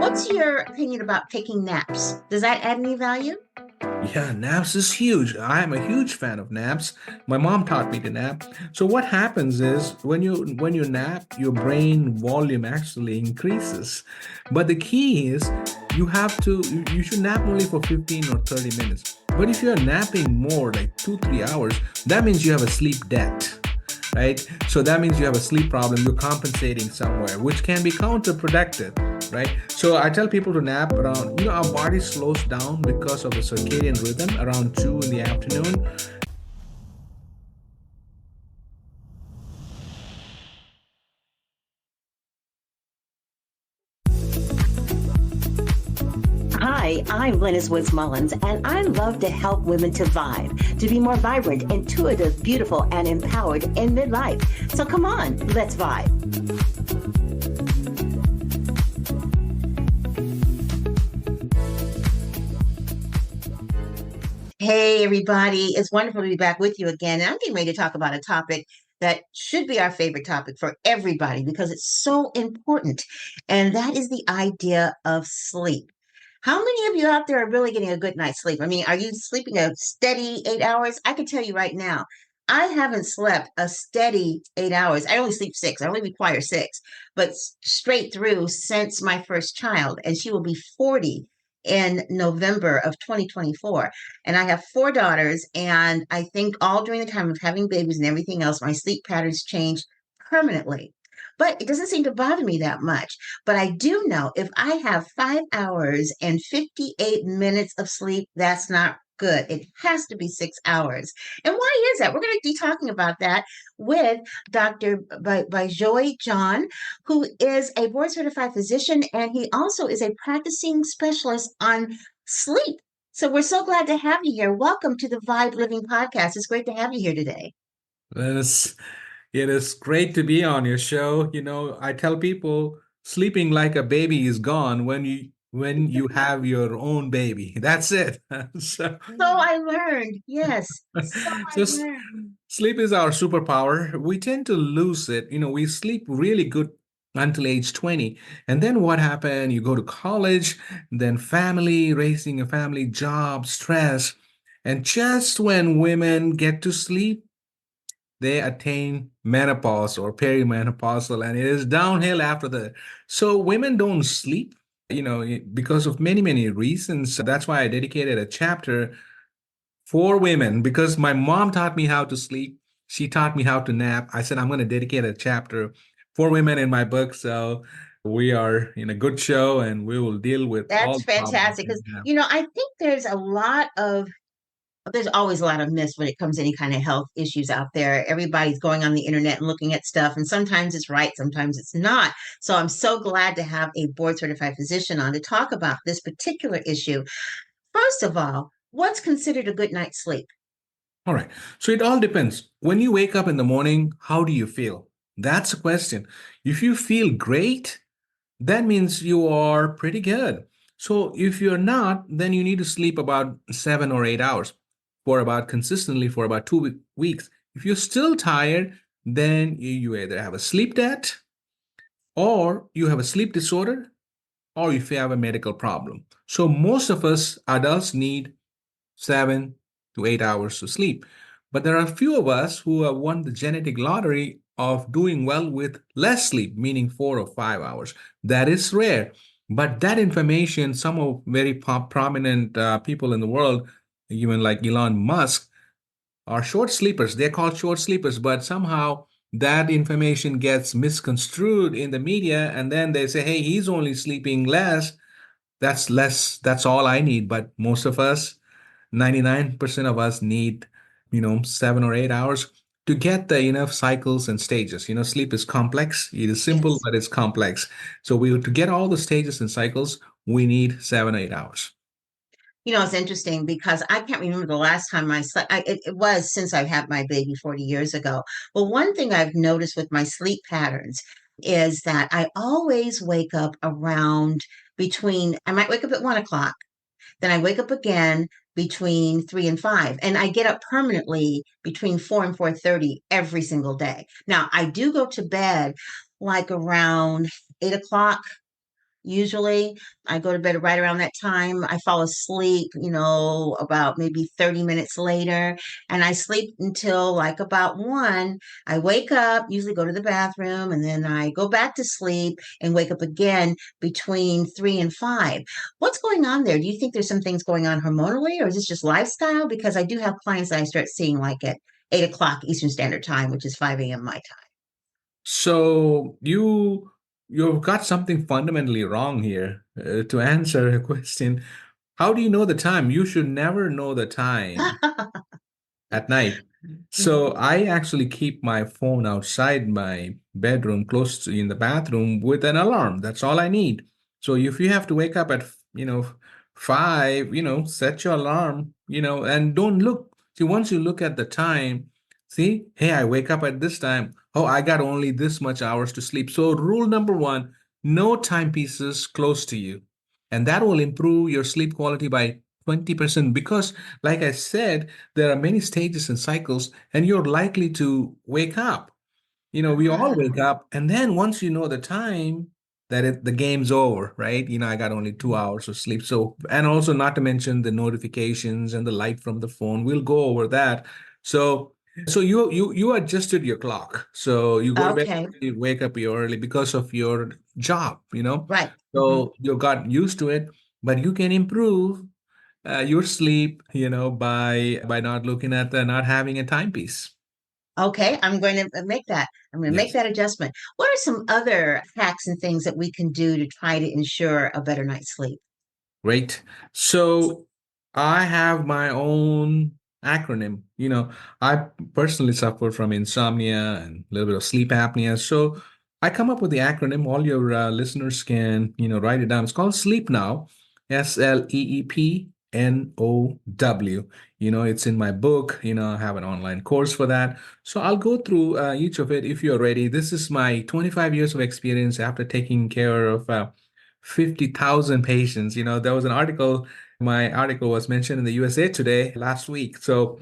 What's your opinion about taking naps? Does that add any value? Yeah, naps is huge. I'm a huge fan of naps. My mom taught me to nap. So what happens is when you nap, your brain volume actually increases. But the key is you should nap only for 15 or 30 minutes. But if you're napping more like 2, 3 hours, that means you have a sleep debt, right? So that means you have a sleep problem, you're compensating somewhere, which can be counterproductive, right? So I tell people to nap around, our body slows down because of the circadian rhythm around 2 in the afternoon. Hi, I'm Glennis Woods Mullins, and I love to help women to vibe, to be more vibrant, intuitive, beautiful, and empowered in midlife. So come on, let's vibe. Hey, everybody. It's wonderful to be back with you again. And I'm getting ready to talk about a topic that should be our favorite topic for everybody because it's so important. And that is the idea of sleep. How many of you out there are really getting a good night's sleep? I mean, are you sleeping a steady 8 hours? I can tell you right now, I haven't slept a steady 8 hours. I only sleep six. I only require six, but straight through since my first child, and she will be 40 in November of 2024. And I have four daughters, and I think all during the time of having babies and everything else, my sleep patterns changed permanently. But it doesn't seem to bother me that much. But I do know if I have 5 hours and 58 minutes of sleep, that's not good. It has to be 6 hours. And why is that? We're going to be talking about that with Dr. Bajoi John, who is a board certified physician, and he also is a practicing specialist on sleep. So we're so glad to have you here. Welcome to the Vibe Living Podcast. It's great to have you here today. It's, it is great to be on your show. I tell people sleeping like a baby is gone when you have your own baby. That's it. So, So I learned. Yes. So I so learned. sleep is our superpower. We tend to lose it. We sleep really good until age 20. And then what happened? You go to college, then family, raising a family, job, stress. And just when women get to sleep, they attain menopause or perimenopausal, and it is downhill after that. So women don't sleep, because of many, many reasons. That's why I dedicated a chapter for women because my mom taught me how to sleep. She taught me how to nap. I said, I'm going to dedicate a chapter for women in my book. So we are in a good show and we will deal with all That's the problems fantastic we because, have. I think there's always a lot of myths when it comes to any kind of health issues out there. Everybody's going on the internet and looking at stuff, and sometimes it's right, sometimes it's not. So I'm so glad to have a board certified physician on to talk about this particular issue. First of all, what's considered a good night's sleep? All right. So it all depends. When you wake up in the morning, how do you feel? That's a question. If you feel great, that means you are pretty good. So if you're not, then you need to sleep about 7 or 8 hours for about 2 weeks. If you're still tired, then you either have a sleep debt or you have a sleep disorder or if you have a medical problem. So most of us adults need 7 to 8 hours to sleep. But there are a few of us who have won the genetic lottery of doing well with less sleep, meaning 4 or 5 hours. That is rare. But that information, some of very prominent people in the world, even like Elon Musk, are short sleepers. They're called short sleepers, but somehow that information gets misconstrued in the media, and then they say, hey, he's only sleeping less. That's less. That's all I need. But most of us, 99% of us need, 7 or 8 hours to get the enough cycles and stages. Sleep is complex. It is simple, Yes. but it's complex. So to get all the stages and cycles, we need 7 or 8 hours. It's interesting because I can't remember the last time I slept. It was since I had my baby 40 years ago. Well, one thing I've noticed with my sleep patterns is that I always wake up I might wake up at 1 o'clock, then I wake up again between 3 and 5, and I get up permanently between 4 and 4:30 every single day. Now, I do go to bed like around 8 o'clock usually. I go to bed right around that time. I fall asleep, about maybe 30 minutes later, and I sleep until like about 1. I wake up, usually go to the bathroom, and then I go back to sleep and wake up again between 3 and 5. What's going on there? Do you think there's some things going on hormonally, or is this just lifestyle? Because I do have clients that I start seeing like at 8 o'clock Eastern Standard Time, which is 5 a.m. my time. So you've got something fundamentally wrong here. To answer a question, how do you know the time? You should never know the time at night. So I actually keep my phone outside my bedroom, close to in the bathroom with an alarm. That's all I need. So if you have to wake up at, 5, set your alarm, and don't look. See, once you look at the time, see, hey, I wake up at this time. Oh, I got only this much hours to sleep. So rule number one, no timepieces close to you. And that will improve your sleep quality by 20% because, like I said, there are many stages and cycles, and you're likely to wake up. We all Ah, wake up, and then once you know the time the game's over, right? I got only 2 hours of sleep. So, and also not to mention the notifications and the light from the phone. We'll go over that. So you adjusted your clock. So you go to bed, okay, you wake up early because of your job. right. Hmm. So you got used to it, but you can improve your sleep, by not looking at not having a timepiece. Okay, I'm going to make that. I'm going to make Yes. that adjustment. What are some other hacks and things that we can do to try to ensure a better night's sleep? Great. So I have my own acronym. I personally suffer from insomnia and a little bit of sleep apnea. So I come up with the acronym. All your listeners can, write it down. It's called Sleep Now, SLEEPNOW. It's in my book. I have an online course for that. So I'll go through each of it if you're ready. This is my 25 years of experience after taking care of 50,000 patients. There was an article, my article was mentioned in the USA Today last week. So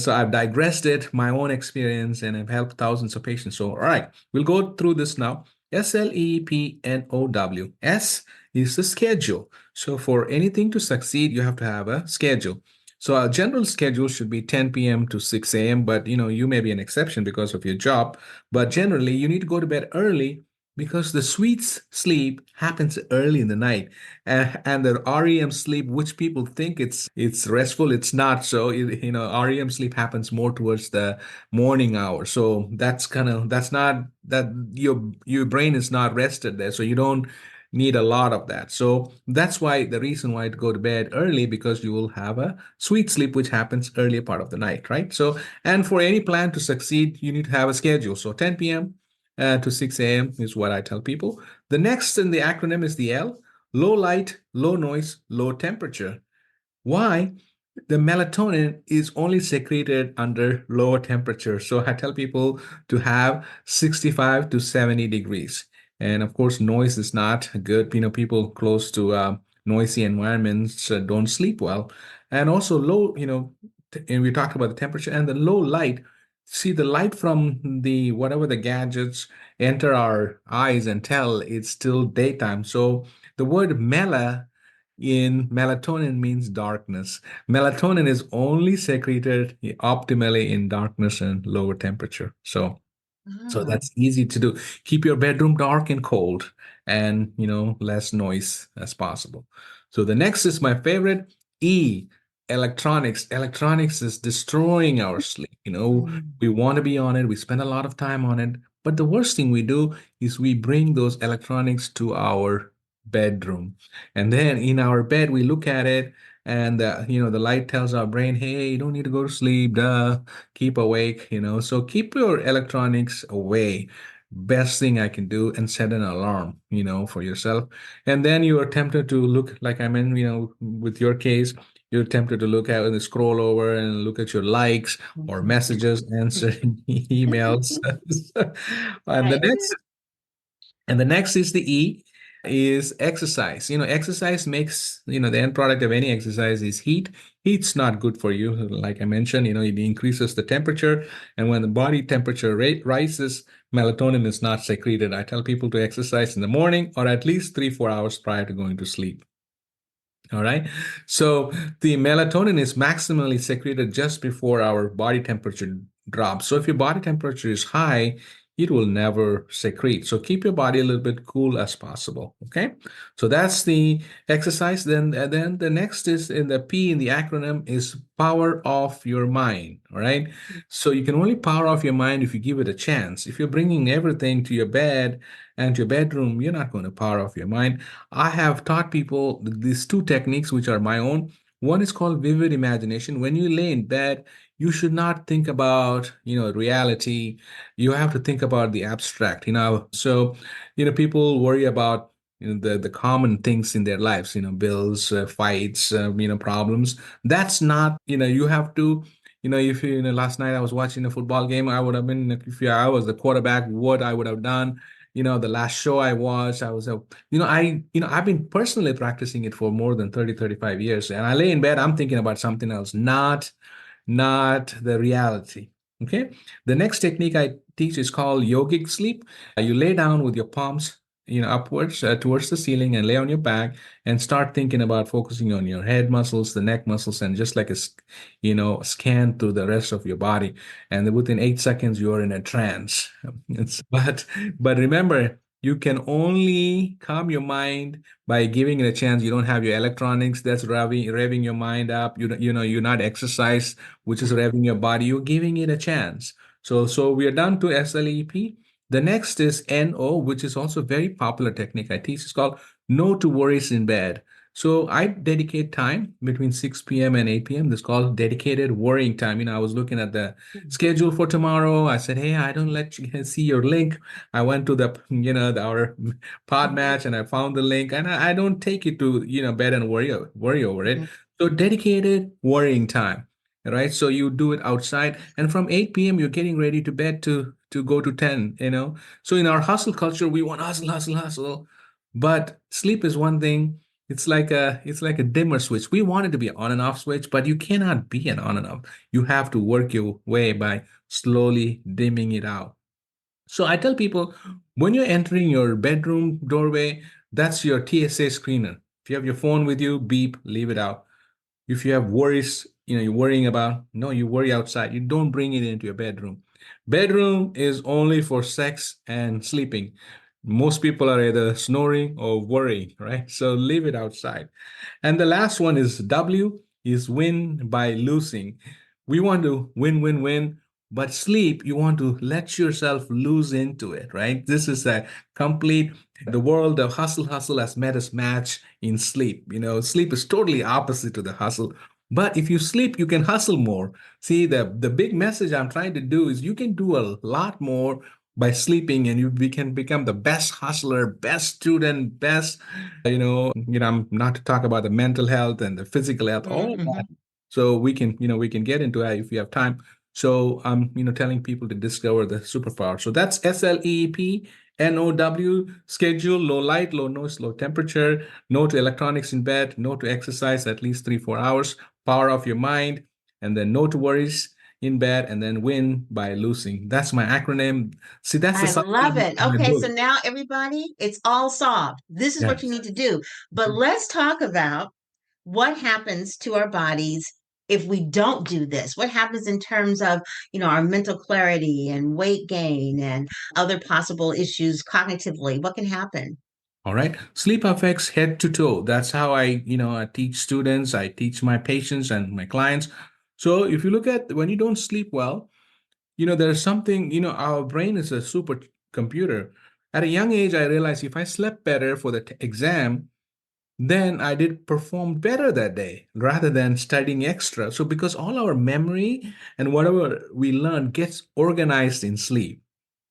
I've digressed it, my own experience, and I've helped thousands of patients. So, all right, we'll go through this now. SLEEPNOW. S is the schedule. So for anything to succeed, you have to have a schedule. So our general schedule should be 10 p.m. to 6 a.m., but you may be an exception because of your job. But generally, you need to go to bed early because the sweet sleep happens early in the night, and the REM sleep, which people think it's restful, it's not. So REM sleep happens more towards the morning hour. So that's not that your brain is not rested there, so you don't need a lot of that. So that's why the reason why to go to bed early, because you will have a sweet sleep which happens earlier part of the night, right? So, and for any plan to succeed, you need to have a schedule. So 10 p.m to 6 a.m. is what I tell people. The next in the acronym is the L: low light, low noise, low temperature. Why? The melatonin is only secreted under lower temperature. So I tell people to have 65 to 70 degrees. And of course, noise is not good. People close to noisy environments don't sleep well. And also low, and we talked about the temperature and the low light. See, the light from the whatever the gadgets enter our eyes and tell it's still daytime. So the word in melatonin means darkness. Melatonin is only secreted optimally in darkness and lower temperature. So Ah, that's easy to do. Keep your bedroom dark and cold and, less noise as possible. So the next is my favorite, E, electronics. Electronics is destroying our sleep. mm, We want to be on it. We spend a lot of time on it. But the worst thing we do is we bring those electronics to our bedroom. And then in our bed, we look at it and, the light tells our brain, hey, you don't need to go to sleep. Duh, keep awake. So keep your electronics away. Best thing I can do, and set an alarm, for yourself. And then you are tempted to look, like I mean, with your case, you're tempted to look at and scroll over and look at your likes or mhm. messages, answering emails. and the Right. next and the next is the E. is exercise. Exercise makes, the end product of any exercise is heat. Heat's not good for you. Like I mentioned, it increases the temperature. And when the body temperature rate rises, melatonin is not secreted. I tell people to exercise in the morning or at least 3, 4 hours prior to going to sleep. All right. So the melatonin is maximally secreted just before our body temperature drops. So if your body temperature is high, it will never secrete. So keep your body a little bit cool as possible. Okay. So that's the exercise. Then the next is in the P in the acronym is power off your mind. All right. So you can only power off your mind if you give it a chance. If you're bringing everything to your bed and to your bedroom, you're not going to power off your mind. I have taught people these two techniques, which are my own. One is called vivid imagination. When you lay in bed, you should not think about, reality. You have to think about the abstract, So, people worry about, the common things in their lives, bills, fights, problems. That's not, you have to, if last night I was watching a football game, I would have been, if I was the quarterback, what I would have done. The last show I watched, I was a I've been personally practicing it for more than 30, 35 years. And I lay in bed, I'm thinking about something else, not the reality. Okay. The next technique I teach is called yogic sleep. You lay down with your palms, upwards towards the ceiling and lay on your back and start thinking about focusing on your head muscles, the neck muscles, and just like scan through the rest of your body. And then within 8 seconds, you're in a trance. But remember, you can only calm your mind by giving it a chance. You don't have your electronics that's revving your mind up. You're not exercise, which is revving your body. You're giving it a chance. So we are done to SLEP. The next is NO, which is also a very popular technique I teach. It's called no to worries in bed. So I dedicate time between 6 p.m. and 8 p.m. This is called dedicated worrying time. I was looking at the schedule for tomorrow. I said, hey, I don't let you see your link. I went to our pod match and I found the link, and I don't take it to, bed and worry over it. Mhm. So dedicated worrying time. Right. So you do it outside, and from 8 p.m. you're getting ready to bed to go to 10. So in our hustle culture, we want hustle, hustle, hustle. But sleep is one thing. It's like a dimmer switch. We want it to be an on and off switch, but you cannot be an on and off. You have to work your way by slowly dimming it out. So I tell people, when you're entering your bedroom doorway, that's your TSA screener. If you have your phone with you, beep, leave it out. If you have worries, you're worrying about, no, you worry outside. You don't bring it into your bedroom. Bedroom is only for sex and sleeping. Most people are either snoring or worrying, right? So leave it outside. And the last one is W, is win by losing. We want to win, win, win, but sleep, you want to let yourself lose into it, right? This is a complete, the world of hustle, hustle has met its match in sleep. Sleep is totally opposite to the hustle. But if you sleep, you can hustle more. See, the big message I'm trying to do is you can do a lot more by sleeping, and we can become the best hustler, best student, best, I'm not to talk about the mental health and the physical health, all of that. Mhm. So we can get into that if you have time. So I'm, telling people to discover the superpower. So that's SLEP, NOW, schedule, low light, low noise, low temperature, no to electronics in bed, no to exercise at least 3, 4 hours, power of your mind, and then no to worries in bed, and then win by losing. That's my acronym. See, that's the I love subtitle it. of my Okay, so book. now everybody, it's all solved. This is what you Yes. need to do. But let's talk about what happens to our bodies if we don't do this. What happens in terms of, our mental clarity and weight gain and other possible issues cognitively? What can happen? All right. Sleep affects head to toe. That's how I teach students, I teach my patients and my clients. So if you look at when you don't sleep well, there's something, our brain is a super computer. At a young age, I realized if I slept better for the exam, then I did perform better that day rather than studying extra. So because all our memory and whatever we learn gets organized in sleep,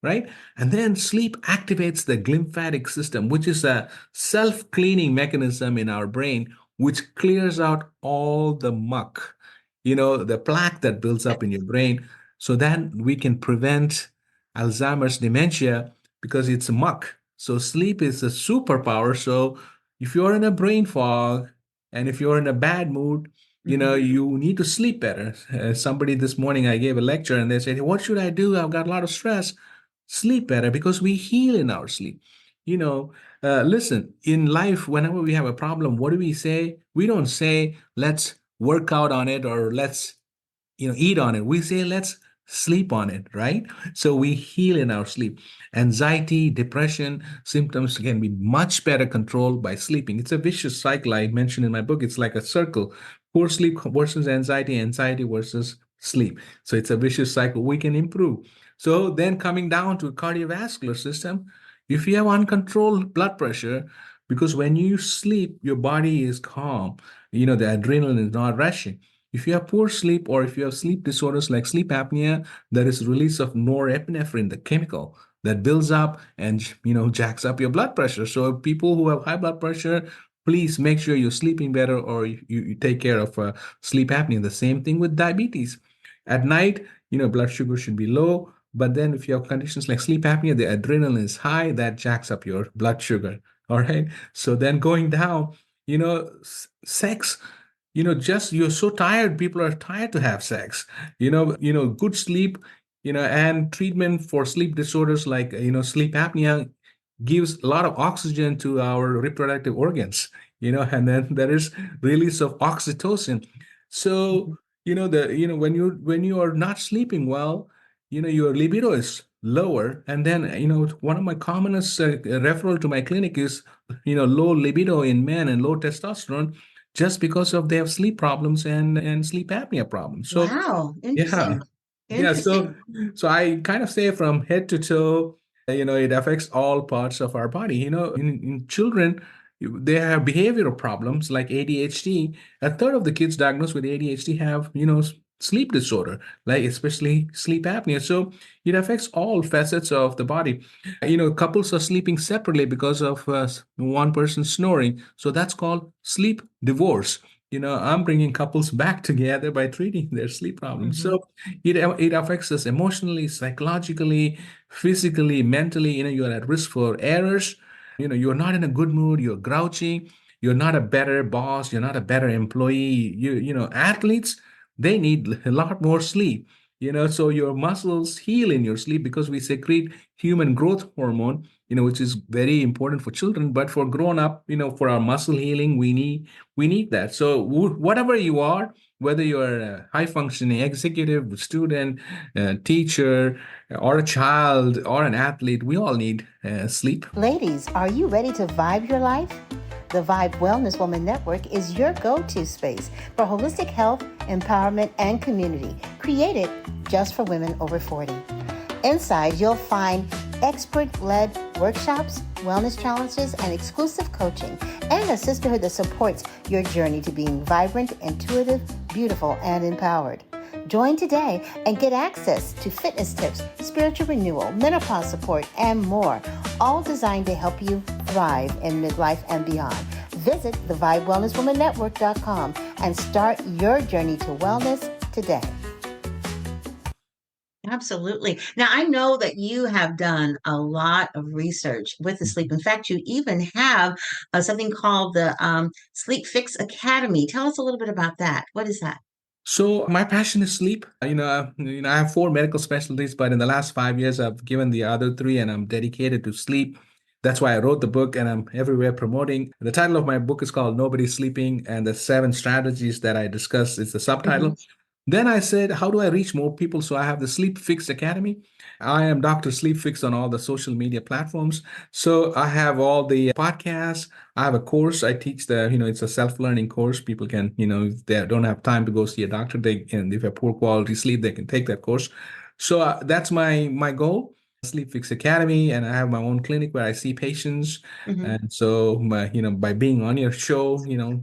right? And then sleep activates the glymphatic system, which is a self-cleaning mechanism in our brain, which clears out all the muck, the plaque that builds up in your brain, so that we can prevent Alzheimer's dementia because it's muck. So sleep is a superpower. So if you're in a brain fog and if you're in a bad mood, Hmm. you need to sleep better. Somebody this morning, I gave a lecture and they said, "Hey, what should I do? I've got a lot of stress." Sleep better because we heal in our sleep. Listen, in life, whenever we have a problem, what do we say? We don't say, let's work out on it or let's eat on it. We say let's sleep on it, right? So we heal in our sleep. Anxiety, depression symptoms can be much better controlled by sleeping. It's a vicious cycle I mentioned in my book. It's like a circle. Poor sleep versus anxiety, anxiety versus sleep. So it's a vicious cycle we can improve. So then coming down to cardiovascular system, if you have uncontrolled blood pressure, because when you sleep your body is calm, the adrenaline is not rushing. If you have poor sleep or if you have sleep disorders like sleep apnea, there is release of norepinephrine, the chemical that builds up and jacks up your blood pressure. So people who have high blood pressure, please make sure you're sleeping better or you take care of sleep apnea. The same thing with diabetes. At night, blood sugar should be low. But then if you have conditions like sleep apnea, the adrenaline is high, that jacks up your blood sugar. All right. So then going down, sex, just you're so tired, people are tired to have sex. Good sleep, and treatment for sleep disorders like sleep apnea gives a lot of oxygen to our reproductive organs, and then there is release of oxytocin. So when you are not sleeping well, your libido is lower. And then one of my commonest referral to my clinic is low libido in men and low testosterone just because of they have sleep problems and sleep apnea problems. So Wow, yeah, interesting. yeah. Interesting. So I kind of say from head to toe, it affects all parts of our body. In children, they have behavioral problems like ADHD. A third of the kids diagnosed with ADHD have, sleep disorder, like especially sleep apnea. So it affects all facets of the body. Couples are sleeping separately because of one person snoring. So that's called sleep divorce. I'm bringing couples back together by treating their sleep problems. Hmm. So it affects us emotionally, psychologically, physically, mentally. You're at risk for errors. You're not in a good mood. You're grouchy. You're not a better boss. You're not a better employee. Athletes, they need a lot more sleep. So your muscles heal in your sleep because we secrete human growth hormone, which is very important for children, but for grown up, for our muscle healing, we need that. So whatever you are, whether you're a high functioning executive, student, teacher, or a child, or an athlete, we all need sleep. Ladies, are you ready to vibe your life? The V.I.B.E Wellness Woman Network is your go-to space for holistic health, empowerment, and community, created just for women over 40. Inside, you'll find expert-led workshops, wellness challenges, and exclusive coaching, and a sisterhood that supports your journey to being vibrant, intuitive, beautiful, and empowered. Join today and get access to fitness tips, spiritual renewal, menopause support, and more, all designed to help you thrive in midlife and beyond. Visit the VibeWellnessWomanNetwork.com and start your journey to wellness today. Absolutely. Now, I know that you have done a lot of research with the sleep. In fact, you even have something called the Sleep Fix Academy. Tell us a little bit about that. What is that? So my passion is sleep. I have four medical specialties, but in the last 5 years, I've given the other three, and I'm dedicated to sleep. That's why I wrote the book, and I'm everywhere promoting. The title of my book is called "Nobody's Sleeping," and the 7 strategies that I discuss is the Hmm. subtitle. Then I said, how do I reach more people? So I have the Sleep Fix Academy. I am Dr. Sleep Fix on all the social media platforms. So I have all the podcasts. I have a course. I teach it's a self-learning course. People can, if they don't have time to go see a doctor, they can, if they have poor quality sleep, they can take that course. So that's my goal. Sleep Fix Academy, and I have my own clinic where I see patients. Hmm. And so, by being on your show,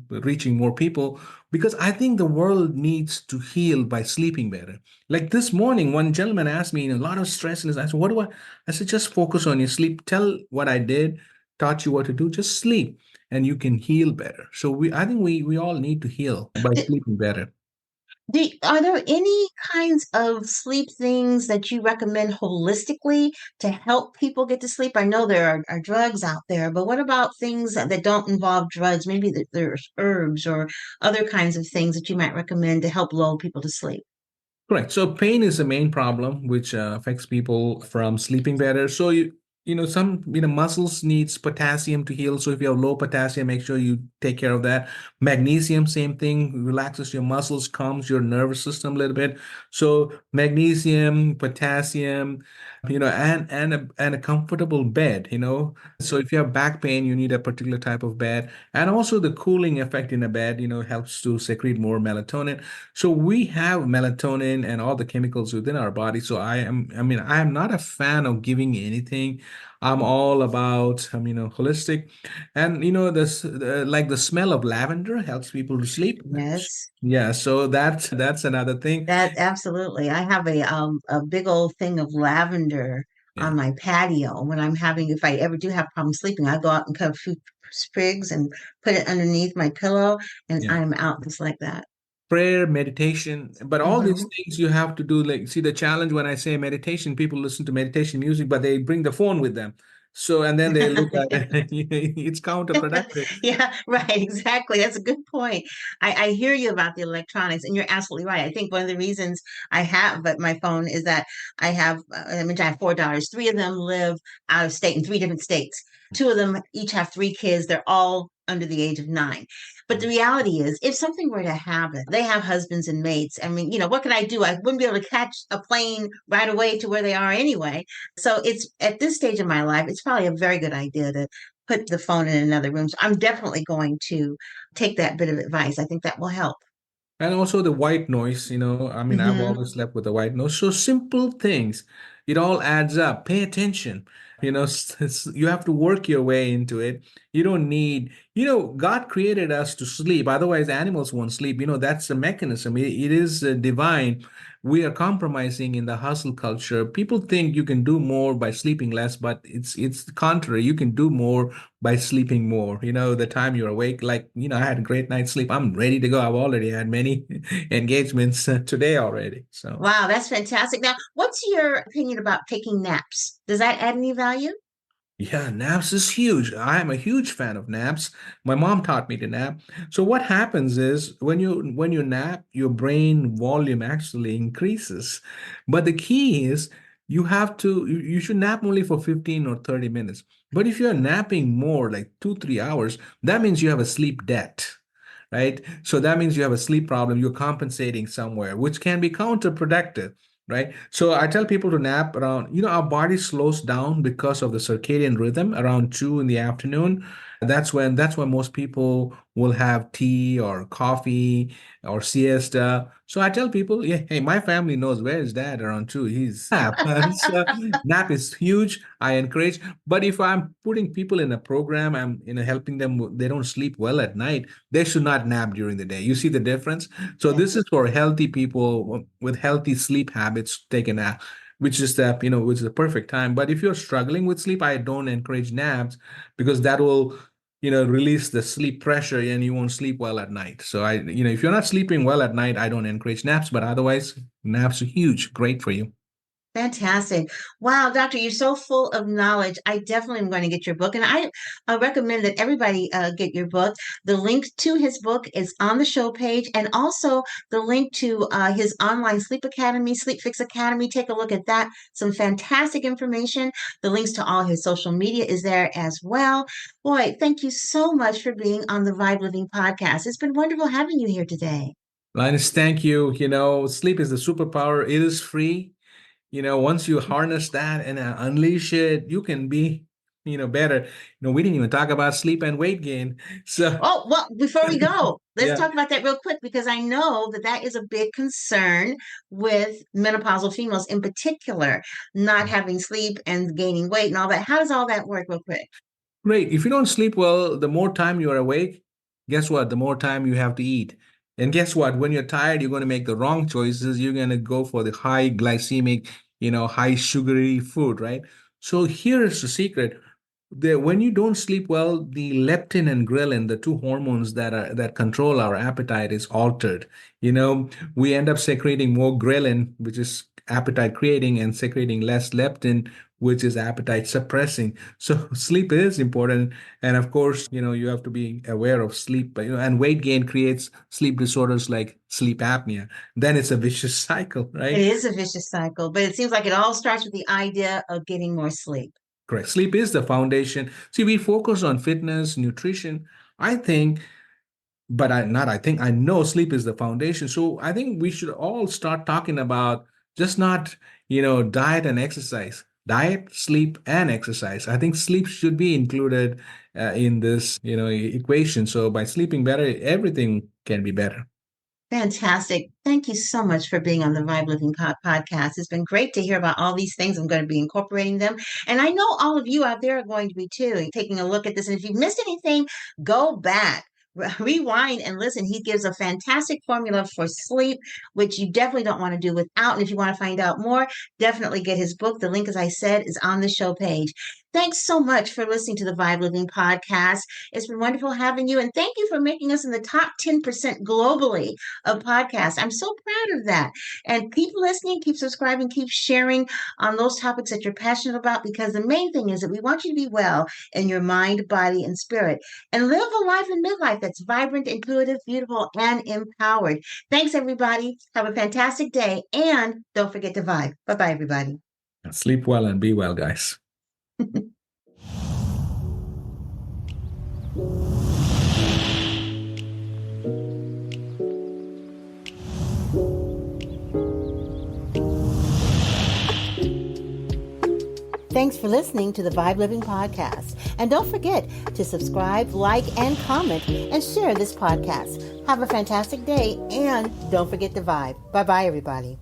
reaching more people, because I think the world needs to heal by sleeping better. Like this morning, one gentleman asked me, a lot of stress in his eyes. What do I? I said, just focus on your sleep. Tell what I did, taught you what to do. Just sleep, and you can heal better. So I think we all need to heal by sleeping better. Are there any kinds of sleep things that you recommend holistically to help people get to sleep? I know there are drugs out there, but what about things that don't involve drugs? Maybe there's herbs or other kinds of things that you might recommend to help lull people to sleep. Correct. So pain is the main problem, which affects people from sleeping better. So some muscles needs potassium to heal. So if you have low potassium, make sure you take care of that. Magnesium, same thing, relaxes your muscles, calms your nervous system a little bit. So magnesium, potassium, and a comfortable bed. So if you have back pain, you need a particular type of bed, and also the cooling effect in a bed, helps to secrete more melatonin. So we have melatonin and all the chemicals within our body. So I am not a fan of giving anything. I'm all about, holistic. And like the smell of lavender helps people to sleep. Yes. Yeah, so that's another thing. That absolutely. I have a big old thing of lavender Yeah, on my patio when I'm having, if I ever do have problems sleeping, I go out and cut a few sprigs and put it underneath my pillow and yeah. I'm out just like that. Prayer, meditation, but all these Hmm. things you have to do. Like, see the challenge when I say meditation, people listen to meditation music, but they bring the phone with them. So, and then they look at it, it's counterproductive. Yeah, right, exactly. That's a good point. I hear you about the electronics, and you're absolutely right. I think one of the reasons I have but my phone is that I mentioned I have four daughters. Three of them live out of state in three different states. Two of them each have three kids. They're all under the age of 9. But the reality is, if something were to happen, they have husbands and mates. I mean, what can I do? I wouldn't be able to catch a plane right away to where they are anyway. So it's at this stage of my life, it's probably a very good idea to put the phone in another room. So I'm definitely going to take that bit of advice. I think that will help. And also the white noise, I've Hmm. always slept with the white noise. So simple things, it all adds up. Pay attention. You have to work your way into it. You don't need, God created us to sleep. Otherwise, animals won't sleep. That's the mechanism. It is divine. We are compromising in the hustle culture. People think you can do more by sleeping less, but it's the contrary. You can do more by sleeping more. The time you're awake, like, I had a great night's sleep. I'm ready to go. I've already had many engagements today already. So, Wow, that's fantastic. Now, what's your opinion about taking naps? Does that add any value? yeah, naps is huge. I am a huge fan of naps. My mom taught me to nap. So what happens is when you nap, your brain volume actually increases. But the key is you should nap only for 15 or 30 minutes. But if you're napping more, like 2, 3 hours, that means you have a sleep debt, right? So that means you have a sleep problem. You're compensating somewhere, which can be counterproductive, right? So I tell people to nap around, our body slows down because of the circadian rhythm around 2 in the afternoon. That's when most people will have tea or coffee or siesta. So I tell people, yeah, hey, my family knows where is dad around 2. He's nap. So nap is huge. I encourage. But if I'm putting people in a program, I'm helping them, they don't sleep well at night, they should not nap during the day. You see the difference? So this Yes. is for healthy people with healthy sleep habits, take a nap, which is the perfect time. But if you're struggling with sleep, I don't encourage naps because that will, release the sleep pressure and you won't sleep well at night. So if you're not sleeping well at night, I don't encourage naps, but otherwise, naps are huge, great for you. Fantastic. Wow, doctor, you're so full of knowledge. I definitely am going to get your book. And I recommend that everybody get your book. The link to his book is on the show page, and also the link to his online sleep academy, Sleep Fix Academy. Take a look at that. Some fantastic information. The links to all his social media is there as well. Boy, thank you so much for being on the Vibe Living podcast. It's been wonderful having you here today. Linus, thank you. Sleep is the superpower. It is free. Once you harness that and unleash it, you can be, better. We didn't even talk about sleep and weight gain. So, Oh, well, before we go, let's yeah, talk about that real quick because I know that that is a big concern with menopausal females in particular, not having sleep and gaining weight and all that. How does all that work, real quick? great. If you don't sleep well, the more time you are awake, guess what? The more time you have to eat. And guess what? When you're tired, you're going to make the wrong choices. You're going to go for the high glycemic, high sugary food, right? So here's the secret. when you don't sleep well, the leptin and ghrelin, the two hormones that control our appetite, is altered. You know, we end up secreting more ghrelin, which is appetite creating, and secreting less leptin, which is appetite suppressing. So sleep is important. And of course, you have to be aware of sleep, but and weight gain creates sleep disorders like sleep apnea. Then it's a vicious cycle, It right? is a vicious cycle, but it seems like it all starts with the idea of getting more sleep. Correct. Sleep is the foundation. See, we focus on fitness, nutrition. I think, but I think, I know sleep is the foundation. So I think we should all start talking about just not, diet and exercise. Diet, sleep, and exercise. I think sleep should be included in this, equation. So by sleeping better, everything can be better. Fantastic. Thank you so much for being on the Vibe Living podcast. It's been great to hear about all these things. I'm going to be incorporating them. And I know all of you out there are going to be too, taking a look at this. And if you missed anything, go back. Rewind and listen. He gives a fantastic formula for sleep, which you definitely don't want to do without. And if you want to find out more, definitely get his book. The link, as I said, is on the show page. Thanks so much for listening to the Vibe Living podcast. It's been wonderful having you. And thank you for making us in the top 10% globally of podcasts. I'm so proud of that. And keep listening, keep subscribing, keep sharing on those topics that you're passionate about, because the main thing is that we want you to be well in your mind, body, and spirit, and live a life in midlife that's vibrant, intuitive, beautiful, and empowered. Thanks, everybody. Have a fantastic day. And don't forget to vibe. Bye-bye, everybody. Sleep well and be well, guys. Thanks for listening to the Vibe Living Podcast. And don't forget to subscribe, like, and comment, and share this podcast. Have a fantastic day, and don't forget to vibe. Bye-bye, everybody.